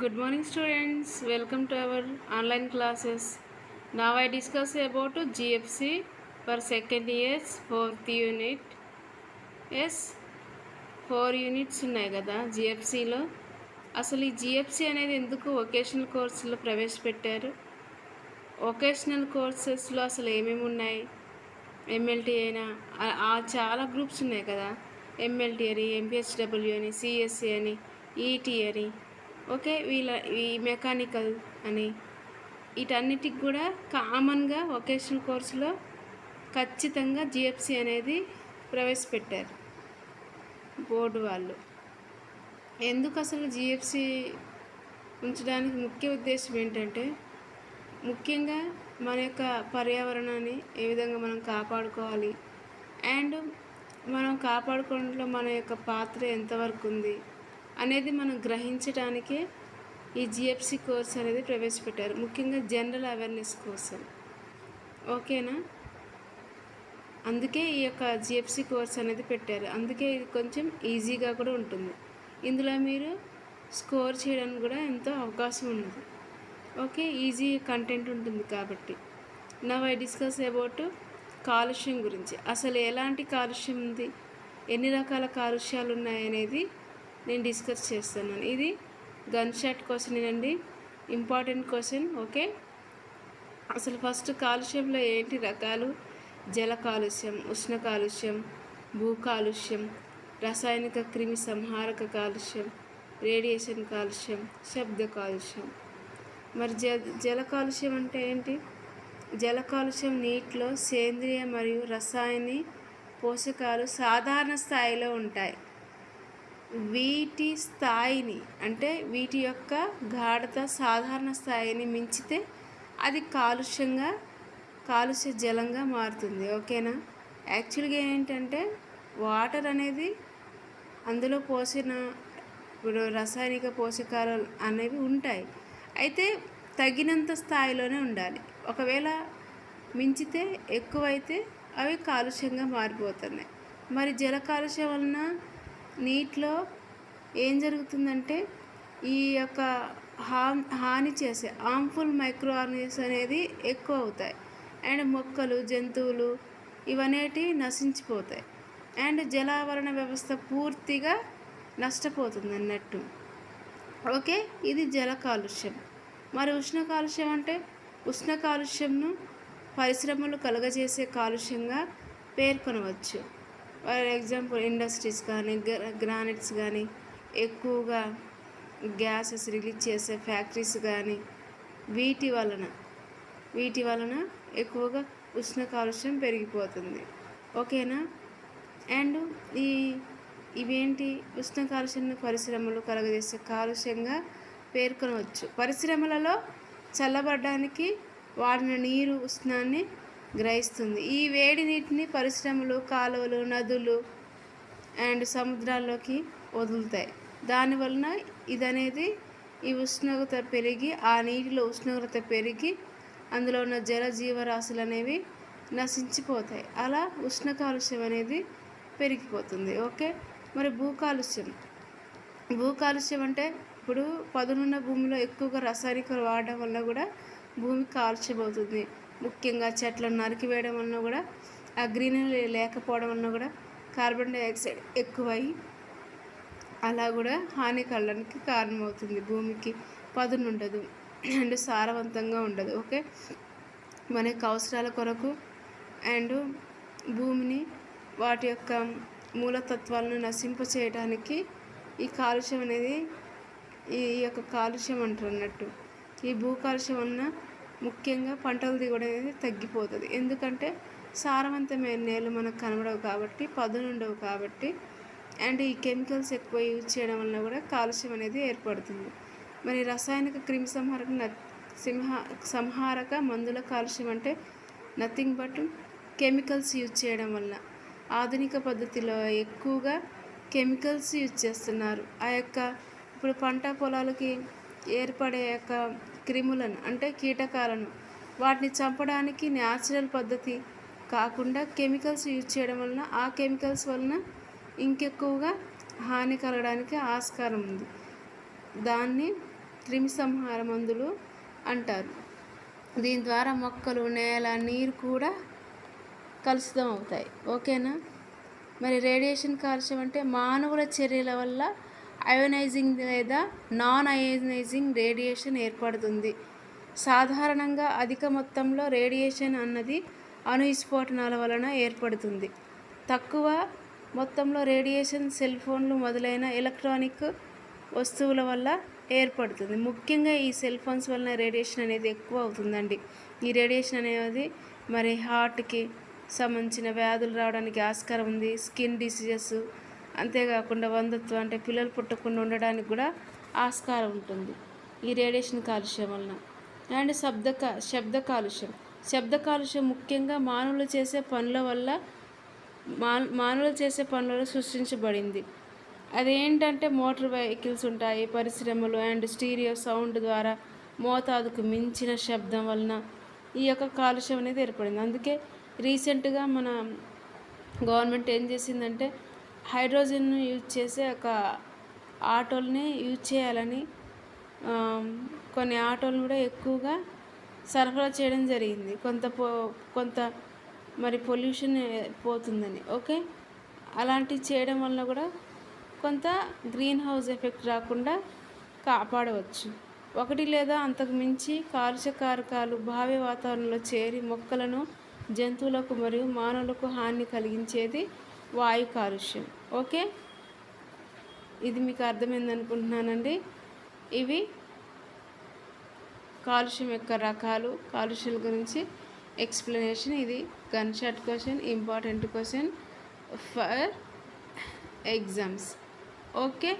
Good morning students, welcome to our online classes. Now I discuss about GFC for second year's fourth unit. Yes, 4 units ఉన్నాయి కదా జిఎఫ్సిలో. అసలు ఈ GFC అనేది ఎందుకు vocational కోర్సులో ప్రవేశపెట్టారు? వొకేషనల్ కోర్సెస్లో అసలు ఏమేమి ఉన్నాయి? ఎంఎల్టీ అయినా చాలా గ్రూప్స్ ఉన్నాయి కదా, ఎంఎల్టీ అని, ఎంపీహెచ్డబ్ల్యూ అని, సిఎస్సి అని, ఈటీ అని, ఓకే, ఈ మెకానికల్ అని, వీటన్నిటికి కూడా కామన్గా వొకేషనల్ కోర్సులో ఖచ్చితంగా జిఎఫ్సి అనేది ప్రవేశపెట్టారు బోర్డు వాళ్ళు. ఎందుకు అసలు జిఎఫ్సి ఉంచడానికి ముఖ్య ఉద్దేశం ఏంటంటే, ముఖ్యంగా మన యొక్క పర్యావరణాన్ని ఏ విధంగా మనం కాపాడుకోవాలి, అండ్ మనం కాపాడుకోవడంలో మన యొక్క పాత్ర ఎంతవరకు ఉంది అనేది మనం గ్రహించడానికే ఈ జిఎఫ్సి కోర్స్ అనేది ప్రవేశపెట్టారు. ముఖ్యంగా జనరల్ అవేర్నెస్ కోసం, ఓకేనా. అందుకే ఈ యొక్క జిఎఫ్సి కోర్స్ అనేది పెట్టారు. అందుకే ఇది కొంచెం ఈజీగా కూడా ఉంటుంది. ఇందులో మీరు స్కోర్ చేయడానికి కూడా ఎంతో అవకాశం ఉన్నది. ఓకే, ఈజీ కంటెంట్ ఉంటుంది కాబట్టి. నవ్ ఐ డిస్కస్ అబౌట్ కాలుష్యం గురించి. అసలు ఎలాంటి కాలుష్యం ఉంది, ఎన్ని రకాల కాలుష్యాలు ఉన్నాయనేది నేను డిస్కస్ చేస్తున్నాను. ఇది గన్ షాట్ క్వశ్చన్ అండి, ఇంపార్టెంట్ క్వశ్చన్. ఓకే, అసలు ఫస్ట్ కాలుష్యంలో ఏంటి రకాలు? జల కాలుష్యం, ఉష్ణ కాలుష్యం, భూ కాలుష్యం, రసాయనిక క్రిమి సంహారక కాలుష్యం, రేడియేషన్ కాలుష్యం, శబ్ద కాలుష్యం. మరి జల కాలుష్యం అంటే ఏంటి? జల కాలుష్యం నీటిలో సేంద్రియ మరియు రసాయని పోషకాలు సాధారణ స్థాయిలో ఉంటాయి. వీటి స్థాయిని అంటే వీటి యొక్క గాఢత సాధారణ స్థాయిని మించితే అది కాలుష్య జలంగా మారుతుంది. ఓకేనా. యాక్చువల్గా ఏంటంటే వాటర్ అనేది అందులో పోసిన ఇప్పుడు రసాయనిక పోషకాలు అనేవి ఉంటాయి, అయితే తగినంత స్థాయిలోనే ఉండాలి. ఒకవేళ మించితే ఎక్కువైతే అవి కాలుష్యంగా మారిపోతున్నాయి. మరి జల కాలుష్యం వలన నీటిలో ఏం జరుగుతుందంటే ఈ యొక్క హాని చేసే హార్మ్ఫుల్ మైక్రో ఆర్గానిజమ్స్ అనేది ఎక్కువ అవుతాయి, అండ్ మొక్కలు, జంతువులు ఇవనేటి నశించిపోతాయి, అండ్ జలావరణ వ్యవస్థ పూర్తిగా నష్టపోతుంది అన్నట్టు. ఓకే, ఇది జల కాలుష్యం. మరి ఉష్ణ కాలుష్యం అంటే, ఉష్ణ కాలుష్యంను పరిశ్రమలు కలుగజేసే కాలుష్యంగా పేర్కొనవచ్చు. ఫర్ ఎగ్జాంపుల్ ఇండస్ట్రీస్ కానీ, గ్రానైట్స్ కానీ, ఎక్కువగా గ్యాసెస్ రిలీజ్ చేసే ఫ్యాక్టరీస్ కానీ, వీటి వలన ఎక్కువగా ఉష్ణ కాలుష్యం పెరిగిపోతుంది. ఓకేనా. అండ్ ఇవేంటి ఉష్ణ కాలుష్యాన్ని పరిశ్రమలు కలుగజేసే కాలుష్యంగా పేర్కొనవచ్చు. పరిశ్రమలలో చల్లబడడానికి వాడిన నీరు ఉష్ణాన్ని గ్రహిస్తుంది. ఈ వేడి నీటిని పరిశ్రమలు, కాలువలు, నదులు అండ్ సముద్రాల్లోకి వదులుతాయి. దానివలన ఇదనేది ఈ ఉష్ణోగ్రత పెరిగి, ఆ నీటిలో ఉష్ణోగ్రత పెరిగి అందులో ఉన్న జల జీవరాశులు అనేవి నశించిపోతాయి. అలా ఉష్ణ కాలుష్యం అనేది పెరిగిపోతుంది. ఓకే, మరి భూ కాలుష్యం అంటే ఇప్పుడు పదునున్న భూమిలో ఎక్కువగా రసాయనికలు వాడడం వల్ల కూడా భూమి కాలుష్యమవుతుంది. ముఖ్యంగా చెట్లను నరికివేయడం వలన కూడా, ఆ గ్రీనరీ లేకపోవడం వలన కూడా కార్బన్ డైఆక్సైడ్ ఎక్కువై అలా కూడా హాని కలగడానికి కారణమవుతుంది. భూమికి పదును ఉండదు అండ్ సారవంతంగా ఉండదు. ఓకే, మనకు అవసరాల కొరకు అండ్ భూమిని వాటి యొక్క మూలతత్వాలను నశింపచేయడానికి ఈ కాలుష్యం అనేది ఈ యొక్క కాలుష్యం అంటారు అన్నట్టు. ఈ భూ కాలుష్యం వలన ముఖ్యంగా పంటల దిగుబడి అనేది తగ్గిపోతుంది. ఎందుకంటే సారవంతమైన నేలు మనకు కనబడవు కాబట్టి, పదును ఉండవు కాబట్టి, అండ్ ఈ కెమికల్స్ ఎక్కువ యూజ్ చేయడం వలన కూడా కాలుష్యం అనేది ఏర్పడుతుంది. మరి రసాయనిక క్రిమి సంహారక మందుల కాలుష్యం అంటే నథింగ్ బట్ కెమికల్స్ యూజ్ చేయడం వల్ల. ఆధునిక పద్ధతిలో ఎక్కువగా కెమికల్స్ యూజ్ చేస్తున్నారు. ఆ యొక్క ఇప్పుడు పంట పొలాలకి ఏర్పడే యొక్క క్రిములను అంటే కీటకాలను వాటిని చంపడానికి న్యాచురల్ పద్ధతి కాకుండా కెమికల్స్ యూజ్ చేయడం వలన, ఆ కెమికల్స్ వలన ఇంకెక్కువగా హాని కలగడానికి ఆస్కారం ఉంది. దాన్ని క్రిమిసంహార మందులు అంటారు. దీని ద్వారా మొక్కలు, నేల, నీరు కూడా కలుషితం అవుతాయి. ఓకేనా. మరి రేడియేషన్ కాలుష్యం అంటే మానవుల చర్యల వల్ల అయోనైజింగ్ లేదా నాన్ అయోనైజింగ్ రేడియేషన్ ఏర్పడుతుంది. సాధారణంగా అధిక మొత్తంలో రేడియేషన్ అన్నది అణు విస్ఫోటనాల వలన ఏర్పడుతుంది. తక్కువ మొత్తంలో రేడియేషన్ సెల్ ఫోన్లు మొదలైన ఎలక్ట్రానిక్ వస్తువుల వల్ల ఏర్పడుతుంది. ముఖ్యంగా ఈ సెల్ ఫోన్స్ వలన రేడియేషన్ అనేది ఎక్కువ అవుతుందండి. ఈ రేడియేషన్ అనేది మరి హార్ట్కి సంబంధించిన వ్యాధులు రావడానికి ఆస్కారం ఉంది. స్కిన్ డిసీజెస్, అంతేకాకుండా వంధత్వం అంటే పిల్లలు పుట్టకుండా ఉండడానికి కూడా ఆస్కారం ఉంటుంది ఈ రేడియేషన్ కాలుష్యం వలన. అండ్ శబ్ద కాలుష్యం. శబ్ద కాలుష్యం ముఖ్యంగా మానవులు చేసే పనుల వల్ల సృష్టించబడింది. అదేంటంటే మోటార్ వెహికల్స్ ఉంటాయి, పరిశ్రమలు అండ్ స్టీరియో సౌండ్ ద్వారా మోతాదుకు మించిన శబ్దం వలన ఈ యొక్క కాలుష్యం అనేది ఏర్పడింది. అందుకే రీసెంట్గా మన గవర్నమెంట్ ఏం చేసిందంటే హైడ్రోజన్ యూజ్ చేసే ఒక ఆటోల్ని యూజ్ చేయాలని కొన్ని ఆటోలను కూడా ఎక్కువగా సరఫరా చేయడం జరిగింది. కొంత మరి పొల్యూషన్ పోతుందని. ఓకే, అలాంటివి చేయడం వల్ల కూడా కొంత గ్రీన్ హౌస్ ఎఫెక్ట్ రాకుండా కాపాడవచ్చు. ఒకటి లేదా అంతకు మించి కాలుష్య కారకాలు భావి వాతావరణంలో చేరి మొక్కలను, జంతువులకు మరియు మానవులకు హాని కలిగించేది వాయు కాలుష్యం. ఓకే, ఇది మీకు అర్థమైంది అనుకుంటున్నానండి. ఇవి కాలుష్యం యొక్క రకాలు, కాలుష్యాల గురించి ఎక్స్ప్లెనేషన్. ఇది gun shot question, important question for exams. Okay.